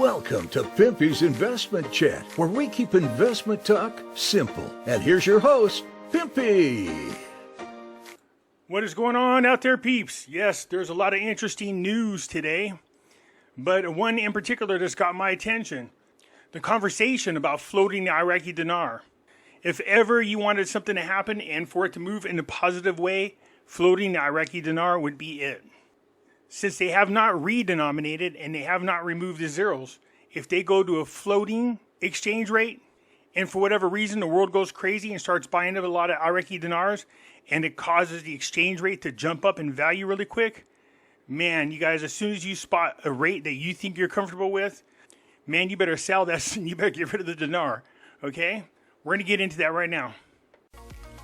Welcome to Pimpy's Investment Chat, where we keep investment talk simple. And here's your host, Pimpy. What is going on out there, peeps? Yes, there's a lot of interesting news today, but one in particular that's got my attention. The conversation about floating the Iraqi dinar. If ever you wanted something to happen and for it to move in a positive way, floating the Iraqi dinar would be it. Since they have not redenominated and they have not removed the zeros, if they go to a floating exchange rate, and for whatever reason the world goes crazy and starts buying up a lot of Iraqi dinars, and it causes the exchange rate to jump up in value really quick, man, you guys, as soon as you spot a rate that you think you're comfortable with, man, you better sell that and you better get rid of the dinar, okay? We're going to get into that right now.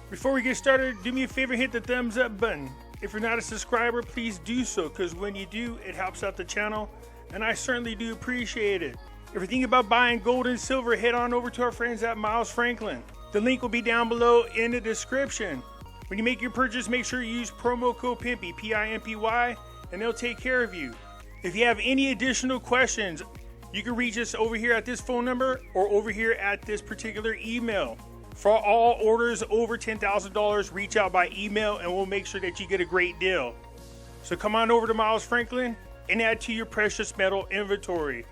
Before we get started, do me a favor, hit the thumbs up button. If you're not a subscriber, please do so, because when you do, it helps out the channel, and I certainly do appreciate it. If you're thinking about buying gold and silver, head on over to our friends at Miles Franklin. The link will be down below in the description. When you make your purchase, make sure you use promo code Pimpy, P-I-M-P-Y, and they'll take care of you. If you have any additional questions, you can reach us over here at this phone number or over here at this particular email. For all orders over $10,000, reach out by email and we'll make sure that you get a great deal. So come on over to Miles Franklin and add to your precious metal inventory.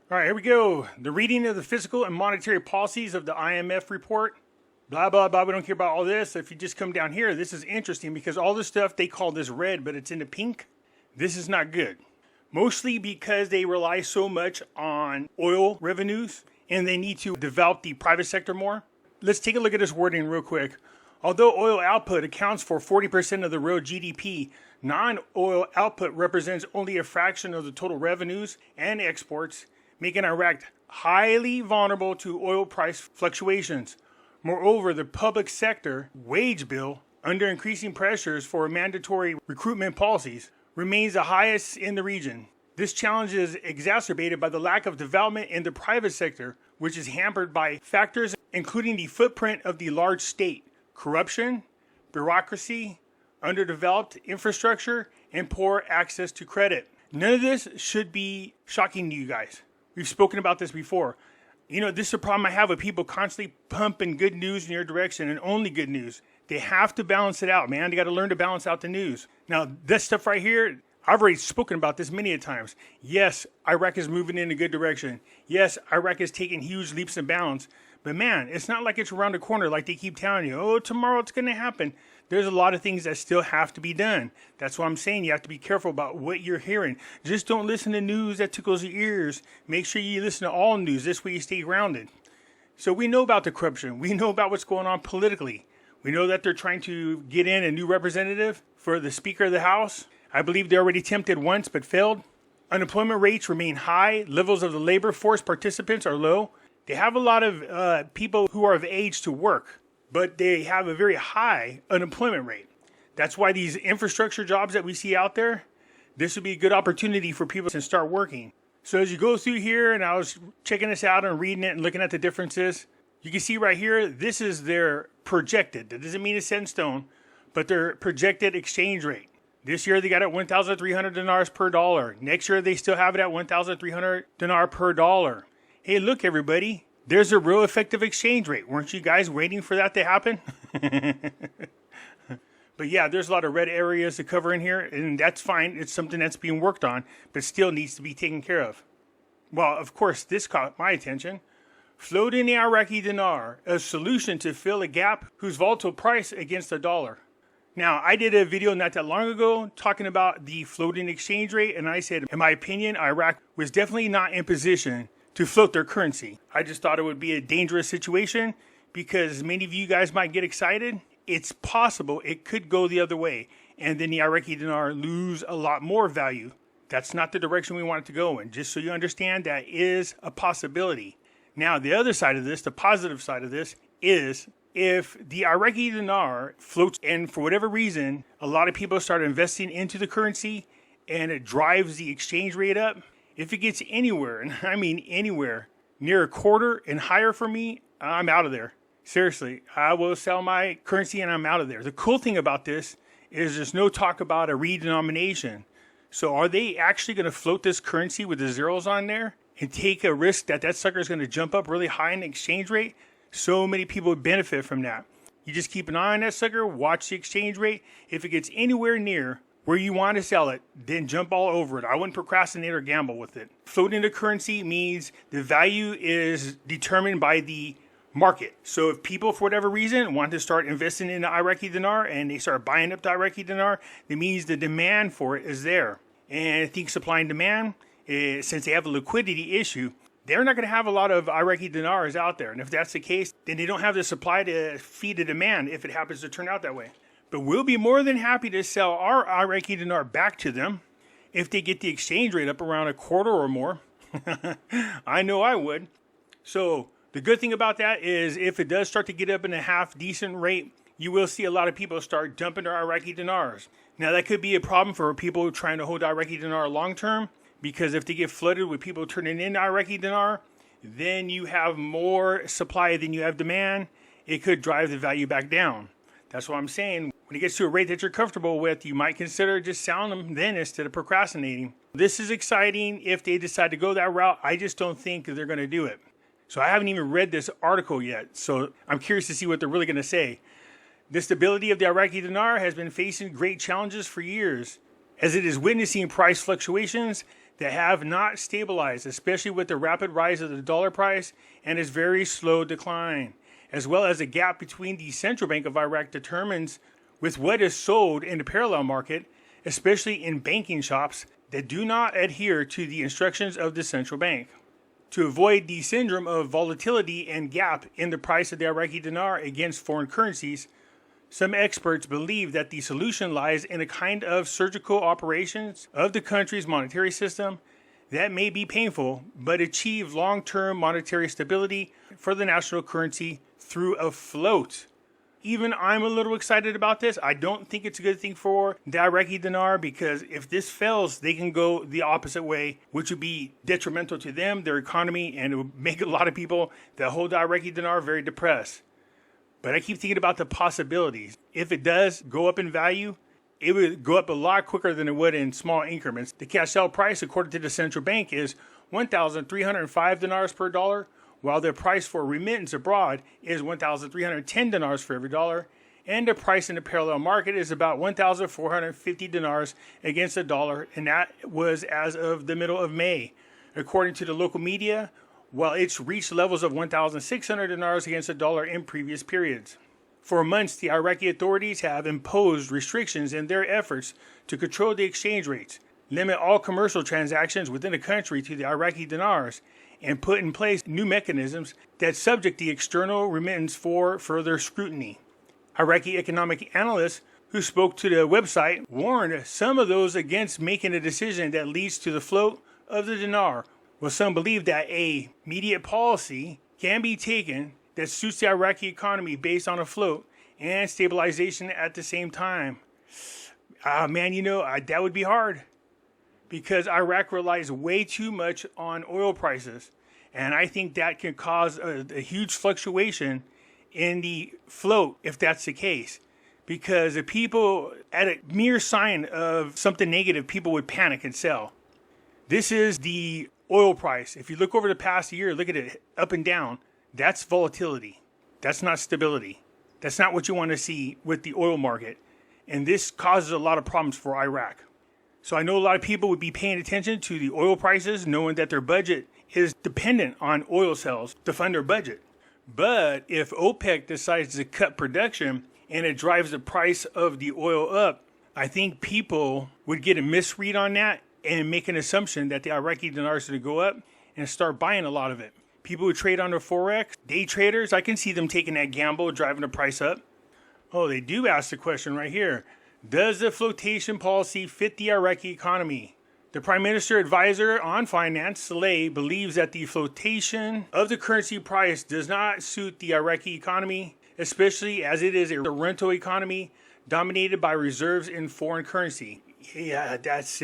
All right, here we go. The reading of the fiscal and monetary policies of the IMF report. Blah, blah, blah. We don't care about all this. If you just come down here, this is interesting because all this stuff, they call this red, but it's in the pink. This is not good. Mostly because they rely so much on oil revenues and they need to develop the private sector more. Let's take a look at this wording real quick. Although oil output accounts for 40% of the real GDP, non-oil output represents only a fraction of the total revenues and exports, making Iraq highly vulnerable to oil price fluctuations. Moreover, the public sector wage bill, under increasing pressures for mandatory recruitment policies, remains the highest in the region. This challenge is exacerbated by the lack of development in the private sector, which is hampered by factors including the footprint of the large state, corruption, bureaucracy, underdeveloped infrastructure, and poor access to credit. None of this should be shocking to you guys. We've spoken about this before. You know, this is a problem I have with people constantly pumping good news in your direction and only good news. They have to balance it out, man. They got to learn to balance out the news. Now, this stuff right here, I've already spoken about this many a times. Yes, Iraq is moving in a good direction. Yes, Iraq is taking huge leaps and bounds. But man, it's not like it's around the corner like they keep telling you. Oh, tomorrow it's going to happen. There's a lot of things that still have to be done. That's why I'm saying you have to be careful about what you're hearing. Just don't listen to news that tickles your ears. Make sure you listen to all news. This way you stay grounded. So we know about the corruption. We know about what's going on politically. We know that they're trying to get in a new representative for the Speaker of the House. I believe they already attempted once but failed. Unemployment rates remain high. Levels of the labor force participants are low. They have a lot of people who are of age to work, but they have a very high unemployment rate. That's why these infrastructure jobs that we see out there, this would be a good opportunity for people to start working. So as you go through here, and I was checking this out and reading it and looking at the differences, you can see right here, this is their projected. That doesn't mean it's set in stone, but their projected exchange rate. This year they got it 1,300 dinars per dollar. Next year they still have it at 1,300 dinar per dollar. Hey, look everybody, there's a real effective exchange rate. Weren't you guys waiting for that to happen? But yeah, there's a lot of red areas to cover in here, and that's fine. It's something that's being worked on, but still needs to be taken care of. Well, of course, this caught my attention. Floating the Iraqi dinar, a solution to fill a gap whose volatile price against the dollar. Now, I did a video not that long ago talking about the floating exchange rate, and I said, in my opinion, Iraq was definitely not in position to float their currency. I just thought it would be a dangerous situation because many of you guys might get excited. It's possible it could go the other way, and then the Iraqi dinar lose a lot more value. That's not the direction we want it to go in. Just so you understand, that is a possibility. Now, the other side of this, the positive side of this, is if the Iraqi dinar floats and for whatever reason, a lot of people start investing into the currency and it drives the exchange rate up, if it gets anywhere, and I mean anywhere, near a quarter and higher for me, I'm out of there. Seriously, I will sell my currency and I'm out of there. The cool thing about this is there's no talk about a redenomination. So are they actually going to float this currency with the zeros on there and take a risk that that sucker is going to jump up really high in the exchange rate? So many people would benefit from that. You just keep an eye on that sucker, watch the exchange rate. If it gets anywhere near where you want to sell it, then jump all over it. I wouldn't procrastinate or gamble with it. Floating the currency means the value is determined by the market. So if people, for whatever reason, want to start investing in the Iraqi dinar and they start buying up the Iraqi dinar, that means the demand for it is there. And I think supply and demand, since they have a liquidity issue, they're not going to have a lot of Iraqi dinars out there. And if that's the case, then they don't have the supply to feed the demand if it happens to turn out that way. But we'll be more than happy to sell our Iraqi dinar back to them if they get the exchange rate up around a quarter or more. I know I would. So the good thing about that is if it does start to get up in a half decent rate, you will see a lot of people start dumping their Iraqi dinars. Now that could be a problem for people trying to hold Iraqi dinar long term, because if they get flooded with people turning in Iraqi dinar, then you have more supply than you have demand. It could drive the value back down. That's what I'm saying. When it gets to a rate that you're comfortable with, you might consider just selling them then instead of procrastinating. This is exciting if they decide to go that route. I just don't think they're going to do it. So I haven't even read this article yet. So I'm curious to see what they're really going to say. The stability of the Iraqi dinar has been facing great challenges for years, as it is witnessing price fluctuations that have not stabilized, especially with the rapid rise of the dollar price and its very slow decline, as well as the gap between the central bank of Iraq determines with what is sold in the parallel market, especially in banking shops that do not adhere to the instructions of the central bank. To avoid the syndrome of volatility and gap in the price of the Iraqi dinar against foreign currencies, some experts believe that the solution lies in a kind of surgical operations of the country's monetary system that may be painful, but achieve long-term monetary stability for the national currency through a float. Even I'm a little excited about this. I don't think it's a good thing for the Iraqi dinar, because if this fails, they can go the opposite way, which would be detrimental to them, their economy, and it would make a lot of people that hold the Iraqi dinar very depressed. But I keep thinking about the possibilities. If it does go up in value, it would go up a lot quicker than it would in small increments. The cash sell price, according to the central bank, is 1,305 dinars per dollar, while the price for remittance abroad is 1,310 dinars for every dollar, and the price in the parallel market is about 1,450 dinars against the dollar, and that was as of the middle of May. According to the local media, while it's reached levels of 1,600 dinars against the dollar in previous periods. For months, the Iraqi authorities have imposed restrictions in their efforts to control the exchange rates, limit all commercial transactions within the country to the Iraqi dinars, and put in place new mechanisms that subject the external remittance for further scrutiny. Iraqi economic analysts who spoke to the website warned some of those against making a decision that leads to the float of the dinar, while some believe that a immediate policy can be taken that suits the Iraqi economy based on a float and stabilization at the same time. That would be hard, because Iraq relies way too much on oil prices. And I think that can cause a huge fluctuation in the float if that's the case. Because the people, at a mere sign of something negative, people would panic and sell. This is the oil price. If you look over the past year, look at it up and down. That's volatility. That's not stability. That's not what you want to see with the oil market. And this causes a lot of problems for Iraq. So I know a lot of people would be paying attention to the oil prices, knowing that their budget is dependent on oil sales to fund their budget. But if OPEC decides to cut production and it drives the price of the oil up, I think people would get a misread on that and make an assumption that the Iraqi dinar is going to go up and start buying a lot of it. People who trade on the Forex, day traders, I can see them taking that gamble, driving the price up. Oh, they do ask the question right here. Does the flotation policy fit the Iraqi economy? The Prime Minister Advisor on Finance, Saleh, believes that the flotation of the currency price does not suit the Iraqi economy, especially as it is a rental economy dominated by reserves in foreign currency. Yeah, that's.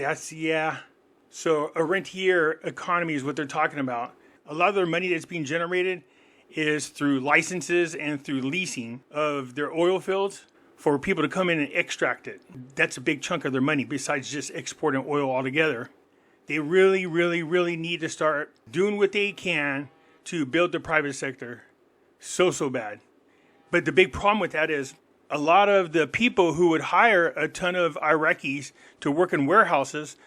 So a rentier economy is what they're talking about. A lot of their money that's being generated is through licenses and through leasing of their oil fields for people to come in and extract it. That's a big chunk of their money besides just exporting oil altogether. They really, really, really need to start doing what they can to build the private sector. So bad. But the big problem with that is a lot of the people who would hire a ton of Iraqis to work in warehouses,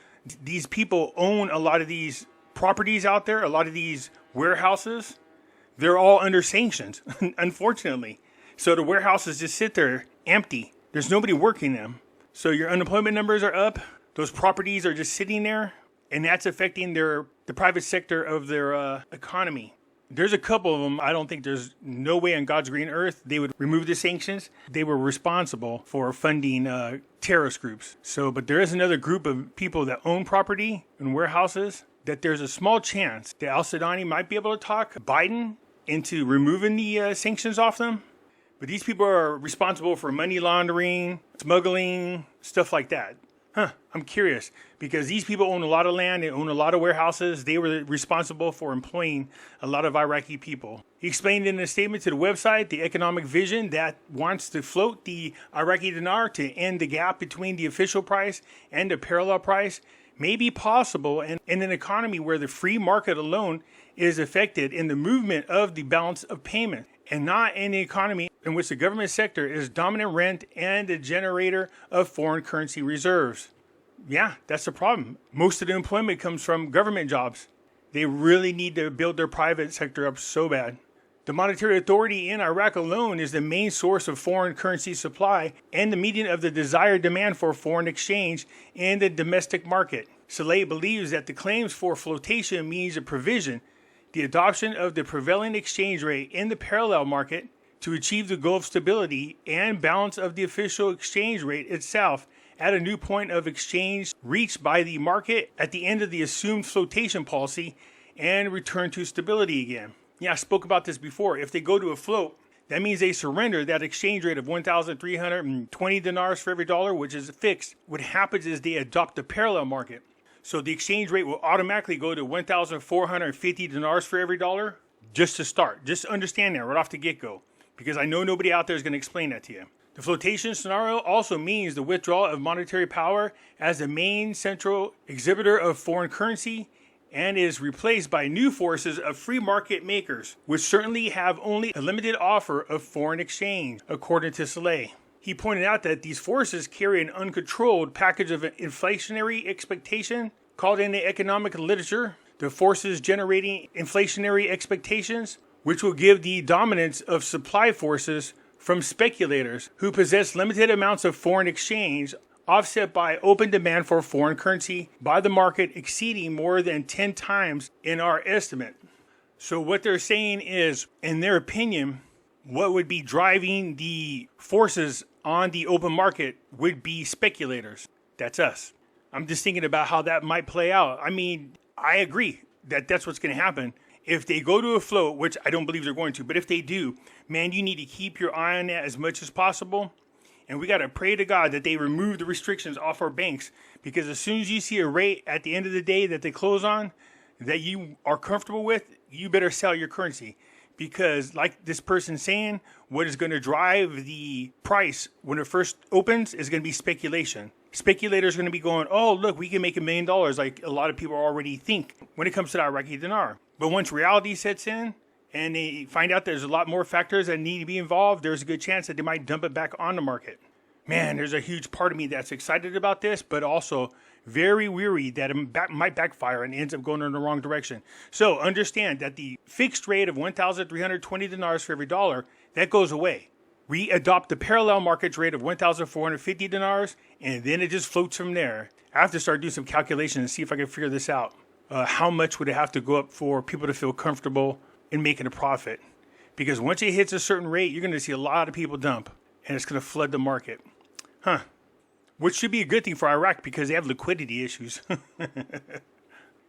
these people own a lot of these properties out there, a lot of these warehouses. They're all under sanctions, unfortunately. So the warehouses just sit there empty. There's nobody working them. So your unemployment numbers are up. Those properties are just sitting there, and that's affecting the private sector of their economy. There's a couple of them. I don't think there's no way on God's green earth they would remove the sanctions. They were responsible for funding terrorist groups. But there is another group of people that own property and warehouses that there's a small chance that al-Sudani might be able to talk Biden into removing the sanctions off them. But these people are responsible for money laundering, smuggling, stuff like that. I'm curious because these people own a lot of land, they own a lot of warehouses. They were responsible for employing a lot of Iraqi people. He explained in a statement to the website the economic vision that wants to float the Iraqi dinar to end the gap between the official price and the parallel price may be possible in an economy where the free market alone is affected in the movement of the balance of payment, and not in the economy in which the government sector is dominant rent and the generator of foreign currency reserves. Yeah, that's the problem. Most of the employment comes from government jobs. They really need to build their private sector up so bad. The monetary authority in Iraq alone is the main source of foreign currency supply and the median of the desired demand for foreign exchange in the domestic market. Saleh believes that the claims for flotation means a provision, the adoption of the prevailing exchange rate in the parallel market to achieve the goal of stability and balance of the official exchange rate itself at a new point of exchange reached by the market at the end of the assumed flotation policy and return to stability again. Yeah, I spoke about this before. If they go to a float, that means they surrender that exchange rate of 1,320 dinars for every dollar, which is fixed. What happens is they adopt the parallel market. So the exchange rate will automatically go to 1,450 dinars for every dollar just to start. Just understand that right off the get-go, because I know nobody out there is going to explain that to you. The flotation scenario also means the withdrawal of monetary power as the main central exhibitor of foreign currency and is replaced by new forces of free market makers, which certainly have only a limited offer of foreign exchange, according to Saleh. He pointed out that these forces carry an uncontrolled package of inflationary expectation, called in the economic literature the forces generating inflationary expectations, which will give the dominance of supply forces from speculators who possess limited amounts of foreign exchange, offset by open demand for foreign currency by the market exceeding more than 10 times in our estimate. So what they're saying is, in their opinion, what would be driving the forces on the open market would be speculators. That's us. I'm just thinking about how that might play out. I mean, I agree that that's what's going to happen. If they go to a float, which I don't believe they're going to, but if they do, man, you need to keep your eye on that as much as possible. And we got to pray to God that they remove the restrictions off our banks, because as soon as you see a rate at the end of the day that they close on that you are comfortable with, you better sell your currency. Because like this person saying, what is going to drive the price when it first opens is going to be speculation. Speculators are going to be going, oh, look, we can make $1 million like a lot of people already think when it comes to the Iraqi dinar. But once reality sets in and they find out there's a lot more factors that need to be involved, there's a good chance that they might dump it back on the market. Man, there's a huge part of me that's excited about this, but also very weary that it might backfire and ends up going in the wrong direction. So understand that the fixed rate of 1,320 dinars for every dollar, that goes away. We adopt the parallel market rate of 1,450 dinars, and then it just floats from there. I have to start doing some calculations and see if I can figure this out. How much would it have to go up for people to feel comfortable in making a profit? Because once it hits a certain rate, you're going to see a lot of people dump, and it's going to flood the market. Which should be a good thing for Iraq because they have liquidity issues.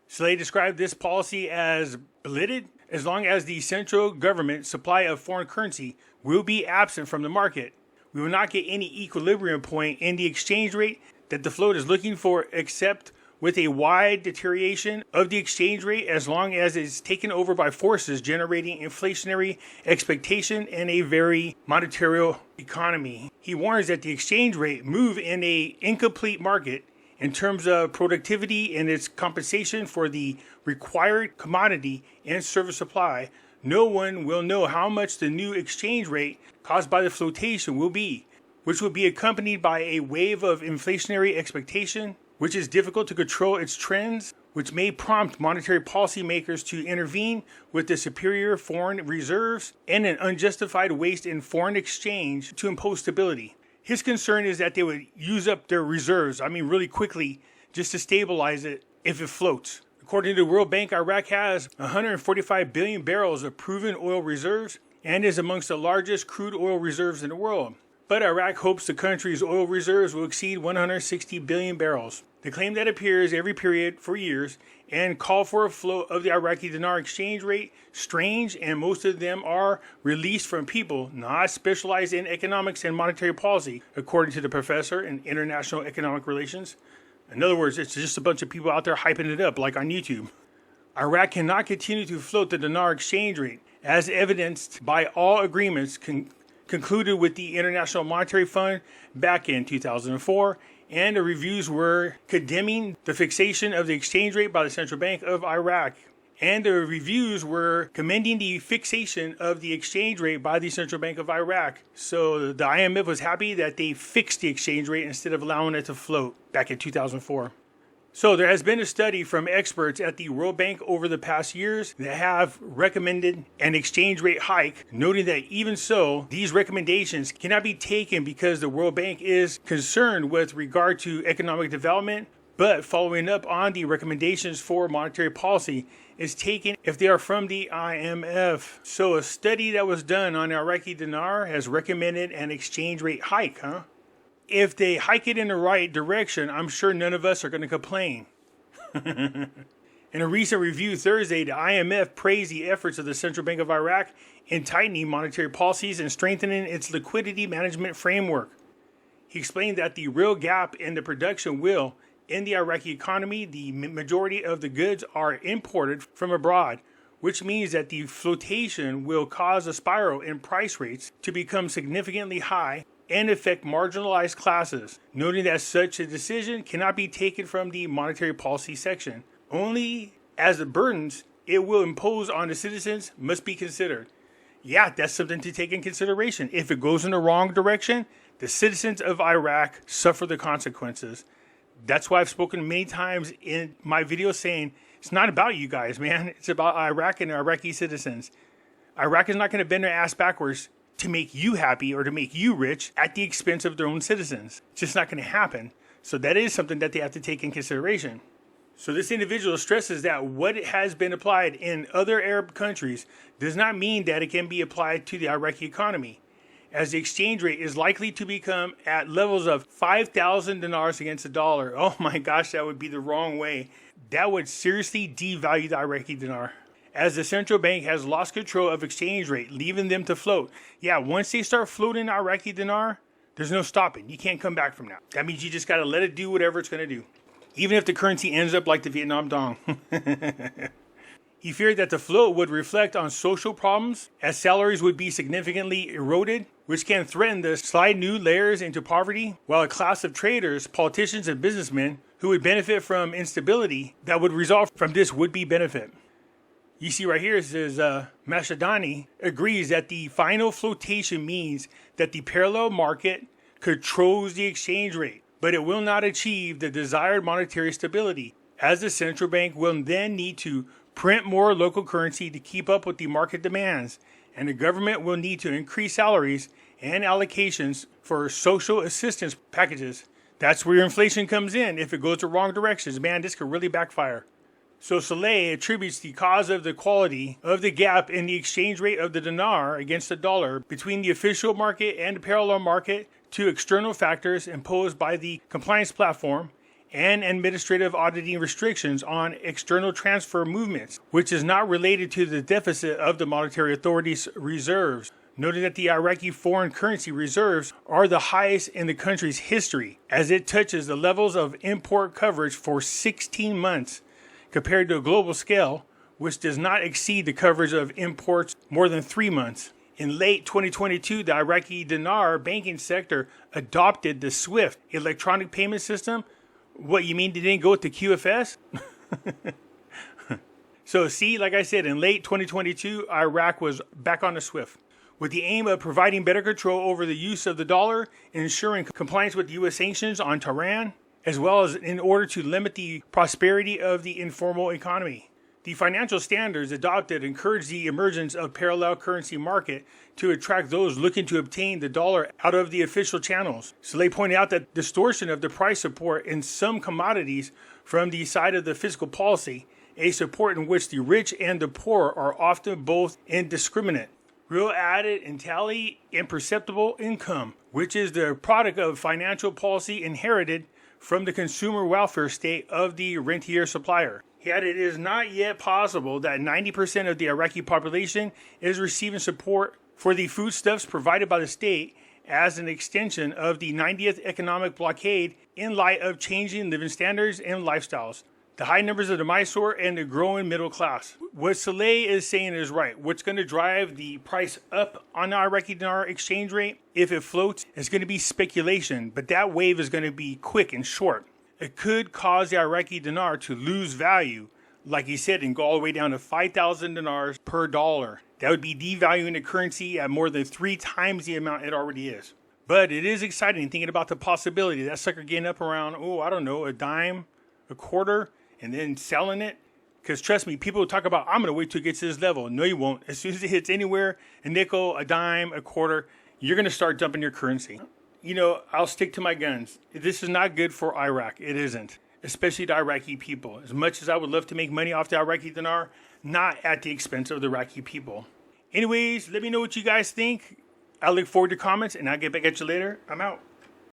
Saleh described this policy as belated as long as the central government supply of foreign currency will be absent from the market. We will not get any equilibrium point in the exchange rate that the float is looking for, except with a wide deterioration of the exchange rate as long as it's taken over by forces generating inflationary expectation and a very monetary economy. He warns that the exchange rate move in a incomplete market in terms of productivity and its compensation for the required commodity and service supply. No one will know how much the new exchange rate caused by the flotation will be, which will be accompanied by a wave of inflationary expectation, which is difficult to control its trends, which may prompt monetary policymakers to intervene with the superior foreign reserves and an unjustified waste in foreign exchange to impose stability. His concern is that they would use up their reserves, really quickly, just to stabilize it if it floats. According to the World Bank, Iraq has 145 billion barrels of proven oil reserves and is amongst the largest crude oil reserves in the world. But Iraq hopes the country's oil reserves will exceed 160 billion barrels. The claim that appears every period for years and call for a float of the Iraqi Dinar exchange rate strange, and most of them are released from people not specialized in economics and monetary policy, according to the professor in international economic relations. In other words, it's just a bunch of people out there hyping it up like on YouTube. Iraq cannot continue to float the dinar exchange rate, as evidenced by all agreements concluded with the International Monetary Fund back in 2004, and the reviews were condemning the fixation of the exchange rate by the Central Bank of Iraq. And the reviews were commending the fixation of the exchange rate by the Central Bank of Iraq. So the IMF was happy that they fixed the exchange rate instead of allowing it to float back in 2004. So there has been a study from experts at the World Bank over the past years that have recommended an exchange rate hike, noting that even so, these recommendations cannot be taken because the World Bank is concerned with regard to economic development, but following up on the recommendations for monetary policy is taken if they are from the IMF. So a study that was done on Iraqi Dinar has recommended an exchange rate hike, If they hike it in the right direction, I'm sure none of us are going to complain. In a recent review Thursday, the IMF praised the efforts of the Central Bank of Iraq in tightening monetary policies and strengthening its liquidity management framework. He explained that the real gap in the production will, in the Iraqi economy, the majority of the goods are imported from abroad, which means that the flotation will cause a spiral in price rates to become significantly high and affect marginalized classes, noting that such a decision cannot be taken from the monetary policy section. Only as the burdens it will impose on the citizens must be considered. Yeah, that's something to take in consideration. If it goes in the wrong direction, the citizens of Iraq suffer the consequences. That's why I've spoken many times in my videos saying, it's not about you guys, man. It's about Iraq and Iraqi citizens. Iraq is not going to bend their ass backwards to make you happy or to make you rich at the expense of their own citizens. It's just not going to happen. So that is something that they have to take in consideration. So this individual stresses that what has been applied in other Arab countries does not mean that it can be applied to the Iraqi economy, as the exchange rate is likely to become at levels of 5,000 dinars against the dollar. Oh my gosh, that would be the wrong way. That would seriously devalue the Iraqi dinar, as the central bank has lost control of exchange rate, leaving them to float. Yeah, once they start floating Iraqi dinar, there's no stopping. You can't come back from that. That means you just got to let it do whatever it's going to do, even if the currency ends up like the Vietnam Dong. He feared that the float would reflect on social problems, as salaries would be significantly eroded, which can threaten to slide new layers into poverty, while a class of traders, politicians, and businessmen who would benefit from instability that would result from this would-be benefit. You see right here, it says Mashadani agrees that the final flotation means that the parallel market controls the exchange rate, but it will not achieve the desired monetary stability, as the central bank will then need to print more local currency to keep up with the market demands, and the government will need to increase salaries and allocations for social assistance packages. That's where inflation comes in. If it goes the wrong directions, man, this could really backfire. So Saleh attributes the cause of the quality of the gap in the exchange rate of the dinar against the dollar between the official market and the parallel market to external factors imposed by the compliance platform and administrative auditing restrictions on external transfer movements, which is not related to the deficit of the monetary authority's reserves, noting that the Iraqi foreign currency reserves are the highest in the country's history, as it touches the levels of import coverage for 16 months, compared to a global scale, which does not exceed the coverage of imports more than 3 months. In late 2022, the Iraqi Dinar banking sector adopted the SWIFT electronic payment system. What, you mean they didn't go with the QFS? So see, like I said, in late 2022, Iraq was back on the SWIFT with the aim of providing better control over the use of the dollar and ensuring compliance with U.S. sanctions on Tehran, as well as in order to limit the prosperity of the informal economy. The financial standards adopted encourage the emergence of parallel currency market to attract those looking to obtain the dollar out of the official channels. So they pointed out that distortion of the price support in some commodities from the side of the fiscal policy, a support in which the rich and the poor are often both indiscriminate. Real added entirely imperceptible income, which is the product of financial policy inherited from the consumer welfare state of the rentier supplier. Yet it is not yet possible that 90% of the Iraqi population is receiving support for the foodstuffs provided by the state as an extension of the 90th economic blockade in light of changing living standards and lifestyles, the high numbers of the Mysore, and the growing middle class. What Saleh is saying is right. What's going to drive the price up on the Iraqi dinar exchange rate, if it floats, is going to be speculation, but that wave is going to be quick and short. It could cause the Iraqi dinar to lose value, like he said, and go all the way down to 5,000 dinars per dollar. That would be devaluing the currency at more than 3 times the amount it already is. But it is exciting thinking about the possibility that sucker getting up around, a dime, a quarter, and then selling it. Because trust me, people talk about, I'm going to wait till it gets to this level. No, you won't. As soon as it hits anywhere, a nickel, a dime, a quarter, you're going to start dumping your currency. I'll stick to my guns. This is not good for Iraq. It isn't. Especially the Iraqi people. As much as I would love to make money off the Iraqi dinar, not at the expense of the Iraqi people. Anyways, let me know what you guys think. I look forward to comments, and I'll get back at you later. I'm out.